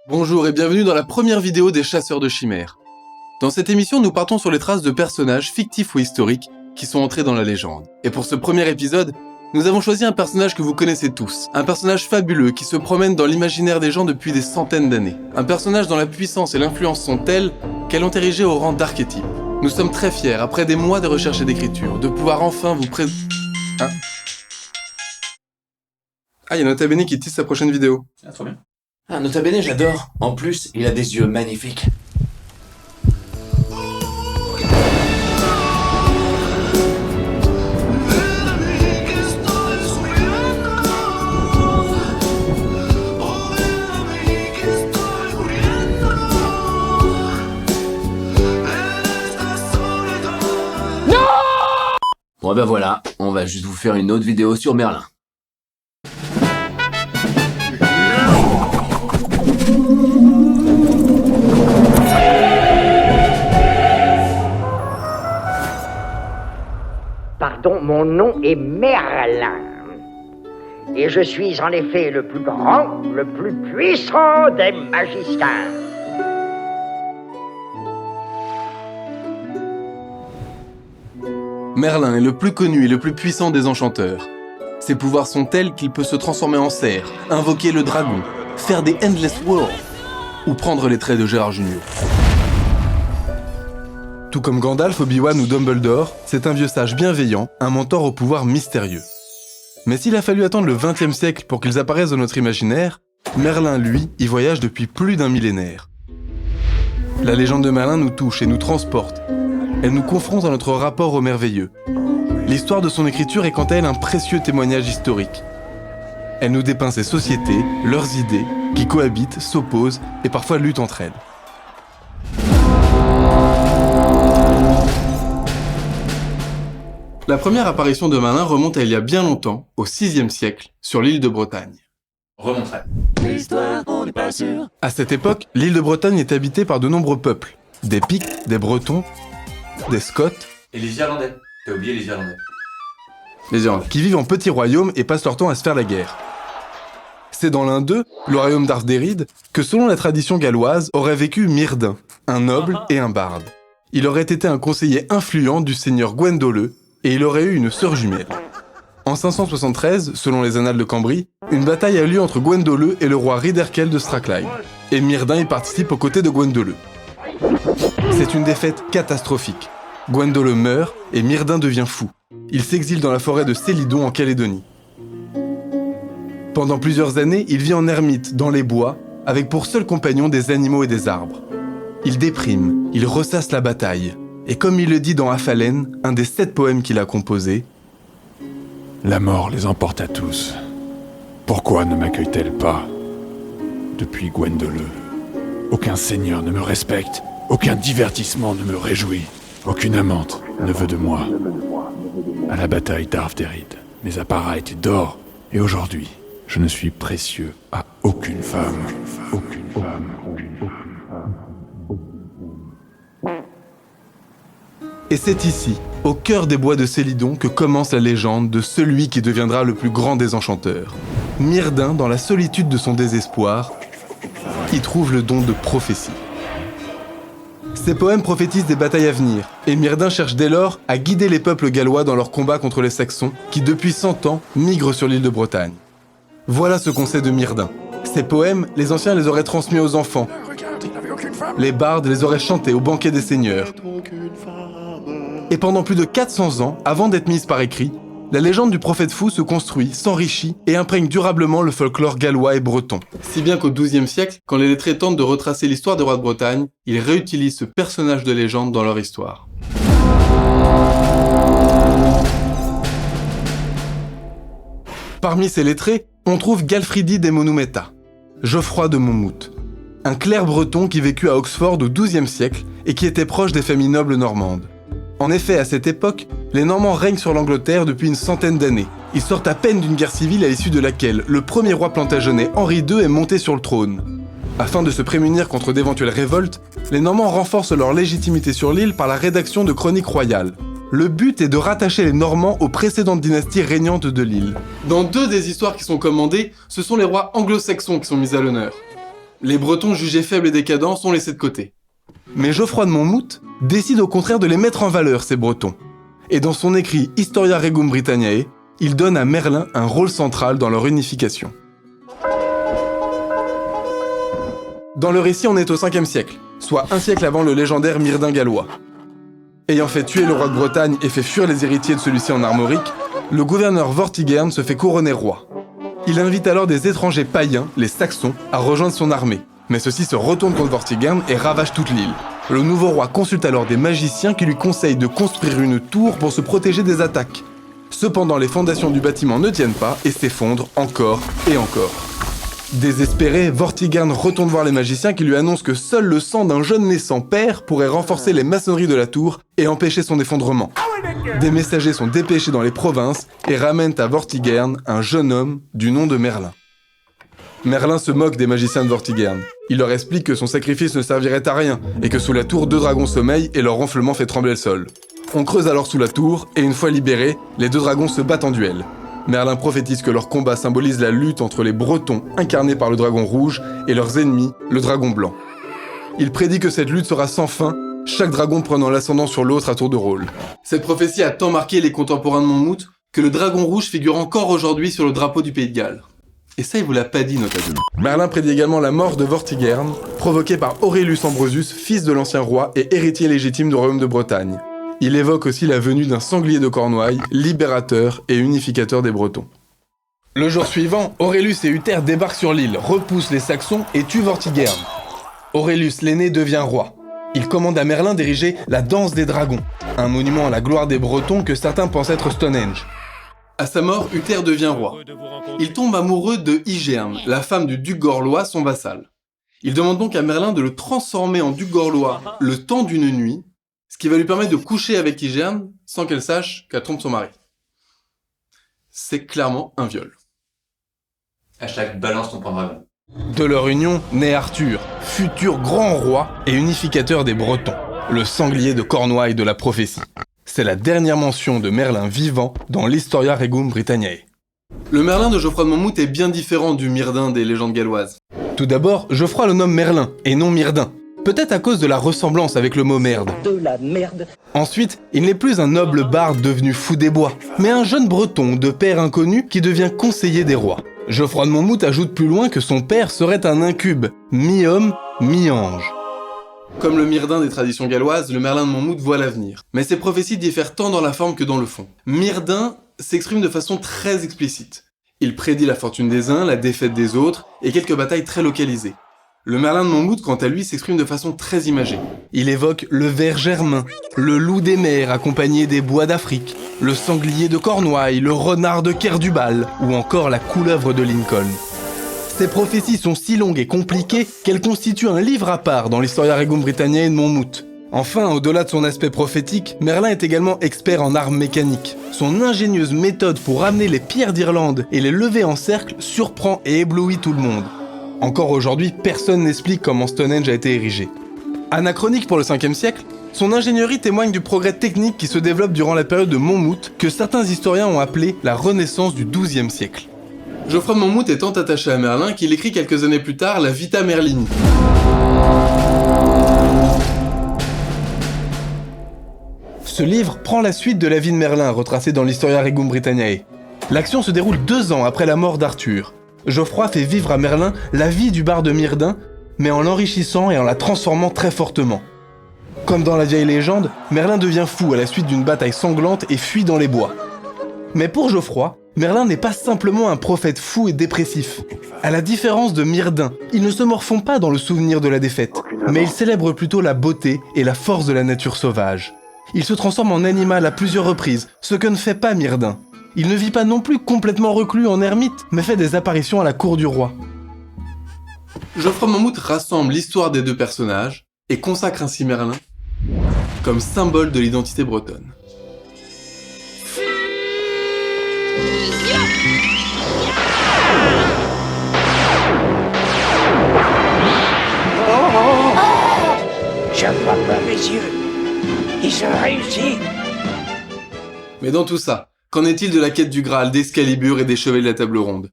Bonjour et bienvenue dans la première vidéo des chasseurs de chimères. Dans cette émission, nous partons sur les traces de personnages fictifs ou historiques qui sont entrés dans la légende. Et pour ce premier épisode, nous avons choisi un personnage que vous connaissez tous. Un personnage fabuleux qui se promène dans l'imaginaire des gens depuis des centaines d'années. Un personnage dont la puissance et l'influence sont telles qu'elles l'ont érigé au rang d'archétype. Nous sommes très fiers, après des mois de recherche et d'écriture, de pouvoir enfin vous présenter... Ah, il y a Nota Bene qui tease sa prochaine vidéo. Ah, trop bien. Ah, Nota Bene, j'adore. En plus, il a des yeux magnifiques. Bon ben voilà, on va juste vous faire une autre vidéo sur Merlin. Pardon, mon nom est Merlin. Et je suis en effet le plus grand, le plus puissant des magiciens. Merlin est le plus connu et le plus puissant des enchanteurs. Ses pouvoirs sont tels qu'il peut se transformer en cerf, invoquer le dragon, faire des Endless Worlds ou prendre les traits de Gérard Jugnot. Tout comme Gandalf, Obi-Wan ou Dumbledore, c'est un vieux sage bienveillant, un mentor au pouvoir mystérieux. Mais s'il a fallu attendre le XXe siècle pour qu'ils apparaissent dans notre imaginaire, Merlin, lui, y voyage depuis plus d'un millénaire. La légende de Merlin nous touche et nous transporte. Elle nous confronte à notre rapport au merveilleux. L'histoire de son écriture est quant à elle un précieux témoignage historique. Elle nous dépeint ces sociétés, leurs idées, qui cohabitent, s'opposent et parfois luttent entre elles. La première apparition de Merlin remonte à il y a bien longtemps, au VIe siècle, sur l'île de Bretagne. Remonterai. À cette époque, l'île de Bretagne est habitée par de nombreux peuples. Des Pictes, des Bretons, des Scots, Et les Irlandais. T'as oublié les Irlandais. les Irlandais, qui vivent en petits royaumes et passent leur temps à se faire la guerre. C'est dans l'un d'eux, le royaume d'Arthderid, que selon la tradition galloise, aurait vécu Myrddin, un noble et un barde. Il aurait été un conseiller influent du seigneur Gwendoleu, et il aurait eu une sœur jumelle. En 573, selon les annales de Cambrie, une bataille a lieu entre Gwendoleu et le roi Ryderkel de Strathclyde, et Myrddin y participe aux côtés de Gwendoleu. C'est une défaite catastrophique. Gwendoleu meurt et Myrddin devient fou. Il s'exile dans la forêt de Célidon en Calédonie. Pendant plusieurs années, il vit en ermite, dans les bois, avec pour seul compagnon des animaux et des arbres. Il déprime, il ressasse la bataille. Et comme il le dit dans Aphalen, un des 7 poèmes qu'il a composés, « La mort les emporte à tous. Pourquoi ne m'accueille-t-elle pas? Depuis Gwendoleu, aucun seigneur ne me respecte, aucun divertissement ne me réjouit, aucune amante ne veut de moi. À la bataille d'Arthderid, mes apparats étaient d'or, et aujourd'hui, je ne suis précieux à aucune femme. Aucune femme. Et c'est ici, au cœur des bois de Célidon, que commence la légende de celui qui deviendra le plus grand des enchanteurs. Myrddin, dans la solitude de son désespoir, y trouve le don de prophétie. Ces poèmes prophétisent des batailles à venir, et Myrddin cherche dès lors à guider les peuples gallois dans leur combat contre les Saxons, qui depuis 100 ans migrent sur l'île de Bretagne. Voilà ce qu'on sait de Myrddin. Ces poèmes, les anciens les auraient transmis aux enfants. Les bardes les auraient chantés au banquet des seigneurs. Et pendant plus de 400 ans, avant d'être mise par écrit, la légende du prophète fou se construit, s'enrichit et imprègne durablement le folklore gallois et breton. Si bien qu'au XIIe siècle, quand les lettrés tentent de retracer l'histoire des rois de Bretagne, ils réutilisent ce personnage de légende dans leur histoire. Parmi ces lettrés, on trouve Galfridi des Monumeta, Geoffroy de Monmouth, un clerc breton qui vécut à Oxford au XIIe siècle et qui était proche des familles nobles normandes. En effet, à cette époque, les Normands règnent sur l'Angleterre depuis une centaine d'années. Ils sortent à peine d'une guerre civile à l'issue de laquelle le premier roi plantagenet Henri II est monté sur le trône. Afin de se prémunir contre d'éventuelles révoltes, les Normands renforcent leur légitimité sur l'île par la rédaction de chroniques royales. Le but est de rattacher les Normands aux précédentes dynasties régnantes de l'île. Dans deux des histoires qui sont commandées, ce sont les rois anglo-saxons qui sont mis à l'honneur. Les Bretons jugés faibles et décadents sont laissés de côté. Mais Geoffroy de Monmouth décide au contraire de les mettre en valeur, ces Bretons. Et dans son écrit Historia Regum Britanniae, il donne à Merlin un rôle central dans leur unification. Dans le récit, on est au 5e siècle, soit un siècle avant le légendaire Myrddin gallois. Ayant fait tuer le roi de Bretagne et fait fuir les héritiers de celui-ci en Armorique, le gouverneur Vortigern se fait couronner roi. Il invite alors des étrangers païens, les Saxons, à rejoindre son armée. Mais ceux-ci se retournent contre Vortigern et ravagent toute l'île. Le nouveau roi consulte alors des magiciens qui lui conseillent de construire une tour pour se protéger des attaques. Cependant, les fondations du bâtiment ne tiennent pas et s'effondrent encore et encore. Désespéré, Vortigern retourne voir les magiciens qui lui annoncent que seul le sang d'un jeune naissant père pourrait renforcer les maçonneries de la tour et empêcher son effondrement. Des messagers sont dépêchés dans les provinces et ramènent à Vortigern un jeune homme du nom de Merlin. Merlin se moque des magiciens de Vortigern. Il leur explique que son sacrifice ne servirait à rien et que sous la tour, 2 dragons sommeillent et leur ronflement fait trembler le sol. On creuse alors sous la tour et une fois libérés, les 2 dragons se battent en duel. Merlin prophétise que leur combat symbolise la lutte entre les Bretons, incarnés par le dragon rouge, et leurs ennemis, le dragon blanc. Il prédit que cette lutte sera sans fin, chaque dragon prenant l'ascendant sur l'autre à tour de rôle. Cette prophétie a tant marqué les contemporains de Monmouth que le dragon rouge figure encore aujourd'hui sur le drapeau du Pays de Galles. Et ça, il vous l'a pas dit, notablement. Merlin prédit également la mort de Vortigern, provoquée par Aurelius Ambrosius, fils de l'ancien roi et héritier légitime du royaume de Bretagne. Il évoque aussi la venue d'un sanglier de Cornouailles, libérateur et unificateur des Bretons. Le jour suivant, Aurelius et Uther débarquent sur l'île, repoussent les Saxons et tuent Vortigern. Aurelius l'aîné devient roi. Il commande à Merlin d'ériger la danse des dragons, un monument à la gloire des Bretons que certains pensent être Stonehenge. À sa mort, Uther devient roi. Il tombe amoureux de Hygerne, la femme du duc gorlois, son vassal. Il demande donc à Merlin de le transformer en duc gorlois le temps d'une nuit, ce qui va lui permettre de coucher avec Hygerne sans qu'elle sache qu'elle trompe son mari. C'est clairement un viol. Hashtag balance ton point dragon. De leur union naît Arthur, futur grand roi et unificateur des Bretons, le sanglier de Cornouailles de la prophétie. C'est la dernière mention de Merlin vivant dans l'Historia Regum Britanniae. Le Merlin de Geoffroy de Monmouth est bien différent du Myrddin des légendes galloises. Tout d'abord, Geoffroy le nomme Merlin et non Myrddin. Peut-être à cause de la ressemblance avec le mot merde. De la merde. Ensuite, il n'est plus un noble barde devenu fou des bois, mais un jeune breton de père inconnu qui devient conseiller des rois. Geoffroy de Monmouth ajoute plus loin que son père serait un incube, mi-homme, mi-ange. Comme le Myrddin des traditions galloises, le Merlin de Monmouth voit l'avenir. Mais ses prophéties diffèrent tant dans la forme que dans le fond. Myrddin s'exprime de façon très explicite. Il prédit la fortune des uns, la défaite des autres, et quelques batailles très localisées. Le Merlin de Monmouth, quant à lui, s'exprime de façon très imagée. Il évoque le ver germain, le loup des mers accompagné des bois d'Afrique, le sanglier de Cornouailles, le renard de Kerdubal, ou encore la couleuvre de Lincoln. Ces prophéties sont si longues et compliquées qu'elles constituent un livre à part dans l'Historia Regum Britanniae de Monmouth. Enfin, au-delà de son aspect prophétique, Merlin est également expert en armes mécaniques. Son ingénieuse méthode pour ramener les pierres d'Irlande et les lever en cercle surprend et éblouit tout le monde. Encore aujourd'hui, personne n'explique comment Stonehenge a été érigé. Anachronique pour le 5e siècle, son ingénierie témoigne du progrès technique qui se développe durant la période de Monmouth, que certains historiens ont appelé la Renaissance du XIIe siècle. Geoffroy de Monmouth est tant attaché à Merlin qu'il écrit quelques années plus tard la Vita Merlini. Ce livre prend la suite de la vie de Merlin retracée dans l'Historia Regum Britanniae. L'action se déroule 2 ans après la mort d'Arthur. Geoffroy fait vivre à Merlin la vie du barde Myrddin, mais en l'enrichissant et en la transformant très fortement. Comme dans la vieille légende, Merlin devient fou à la suite d'une bataille sanglante et fuit dans les bois. Mais pour Geoffroy, Merlin n'est pas simplement un prophète fou et dépressif. À la différence de Myrddin, il ne se morfond pas dans le souvenir de la défaite, mais il célèbre plutôt la beauté et la force de la nature sauvage. Il se transforme en animal à plusieurs reprises, ce que ne fait pas Myrddin. Il ne vit pas non plus complètement reclus en ermite, mais fait des apparitions à la cour du roi. Geoffroy de Monmouth rassemble l'histoire des 2 personnages et consacre ainsi Merlin comme symbole de l'identité bretonne. Je vois pas mes yeux. Ils ont réussi. Mais dans tout ça, qu'en est-il de la quête du Graal, d'Excalibur et des Chevaliers de la Table Ronde ?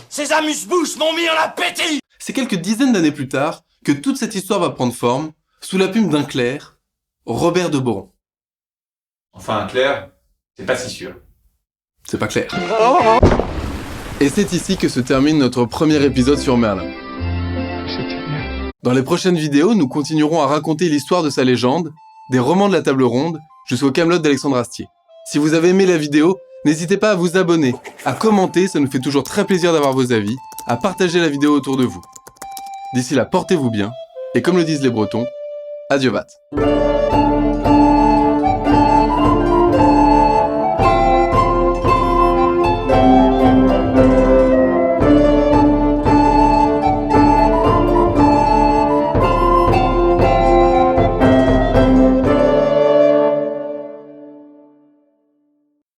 Ces amuse-bouches m'ont mis en appétit. C'est quelques dizaines d'années plus tard que toute cette histoire va prendre forme, sous la plume d'un clerc, Robert de Boron. Enfin, Claire, c'est pas si sûr. C'est pas clair. Et c'est ici que se termine notre premier épisode sur Merlin. Dans les prochaines vidéos, nous continuerons à raconter l'histoire de sa légende, des romans de la table ronde, jusqu'au Camelot d'Alexandre Astier. Si vous avez aimé la vidéo, n'hésitez pas à vous abonner, à commenter, ça nous fait toujours très plaisir d'avoir vos avis, à partager la vidéo autour de vous. D'ici là, portez-vous bien, et comme le disent les Bretons, adieu vat.